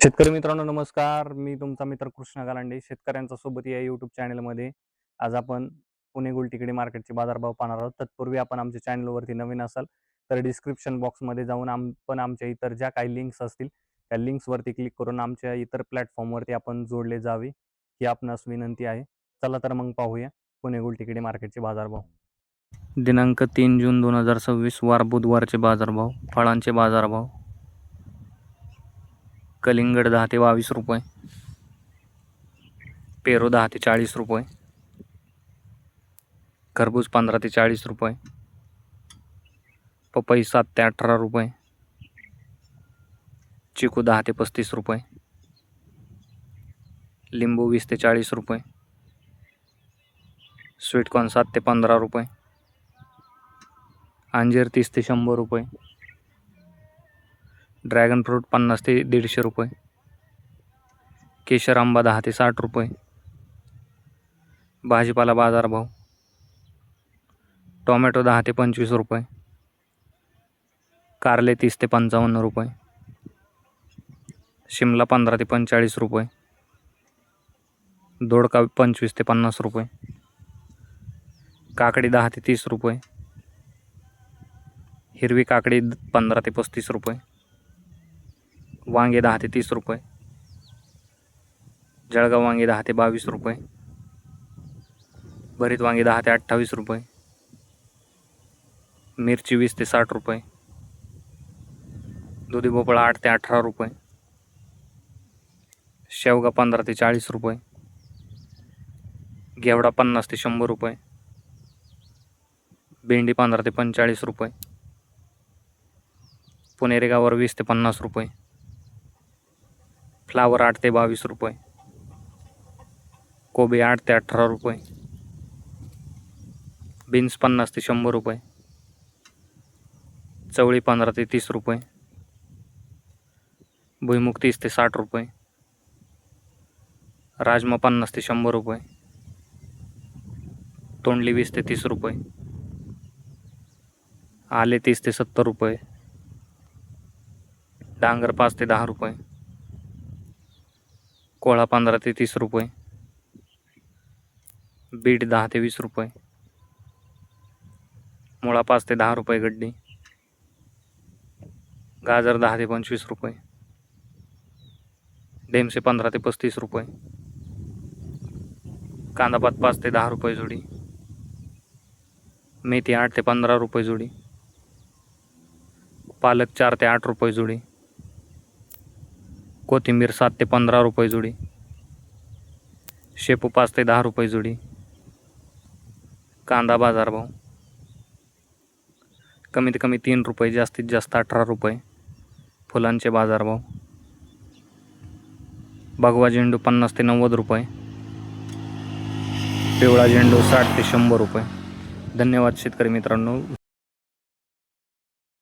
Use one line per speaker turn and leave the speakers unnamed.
शेतकरी मित्रांनो नमस्कार. मी तुमचा मित्र कृष्णा गालांडे शेतकऱ्यांचा सोबत या यूट्यूब चॅनलमध्ये. आज आपण पुणे गुलटेकडी मार्केटचे बाजारभाव पाहणार आहोत. तत्पूर्वी आपण आमच्या चॅनलवरती नवीन असाल तर डिस्क्रिप्शन बॉक्समध्ये जाऊन आमच्या इतर ज्या काही लिंक्स असतील त्या लिंक्सवरती क्लिक करून आमच्या इतर प्लॅटफॉर्मवरती आपण जोडले जावे ही आपणास विनंती आहे. चला तर मग पाहूया पुणे गुलटेकडी मार्केटचे बाजारभाव. दिनांक 3 जून 2026 वार बुधवारचे बाजारभाव. फळांचे बाजारभाव. कलिंगड 10 ते 22 रुपये, पेरू 10 ते 40 रुपये, खरबूज 15 ते 40 रुपये, पपई 7 ते 18 रुपये, चिकू 10 ते 35 रुपये, लिंबू 20 ते 40 रुपये, स्वीटकॉर्न 7 ते 15 रुपये, अंजीर 30 ते 100 रुपये, ड्रॅगन फ्रूट 50 ते 150 रुपये, केशर आंबा 10 ते 60 रुपये. भाजीपाला बाजारभाव. टोमॅटो 10 ते 25 रुपये, कारले 30 ते 55 रुपये, शिमला 15 ते 45 रुपये, दोडका 25 ते 50 रुपये, काकडी 10 ते 30 रुपये, हिरवी काकडी 15 ते 35 रुपये, वांगे 10 ते 30 रुपये, जळगाव वांगे 10 ते 22 रुपये, भरीत वांगे 10 ते 28 रुपये, मिरची 20 ते 60 रुपये, दुधी भोपळा 8 ते 18 रुपये, शेवगा 15 ते 40 रुपये, घेवडा 50 ते 100 रुपये, भेंडी 15 ते 45 रुपये, पुणेरी गावर 20 ते 50 रुपये, फ्लावर 8 ते 22 रुपये, कोबी 8 ते 18 रुपये, बीन्स 50 ते 100 रुपये, चवळी 15 ते 30 रुपये, भुईमुग 30 ते 60 रुपये, राजमा 50 ते 100 रुपये, तोंडली 20 ते 30 रुपये, आले 30 ते 70 रुपये, डांगर 5 ते 10 रुपये, कोळा 15 ते 30 रुपये, बीट 10 ते 20 रुपये, मुळा 5 ते 10 रुपये गड्डी, गाजर 10 ते 25 रुपये, डेमसे 15 ते 35 रुपये, कांदापात 5 ते 10 रुपये जोडी, मेथी 8 ते 15 रुपये जोडी, पालक 4 ते 8 रुपये जोडी, कोथिंबीर 7 ते 15 रुपये जोडी, शेपू 5 ते 10 रुपये जोडी. कांदा बाजारभाव. कमीत कमी 3 रुपये, जास्तीत जास्त 18 रुपये. फुलांचे बाजारभाव. भगवा झेंडू 50 ते 90 रुपये, पिवळा झेंडू 60 ते 100 रुपये. धन्यवाद शेतकरी मित्रांनो.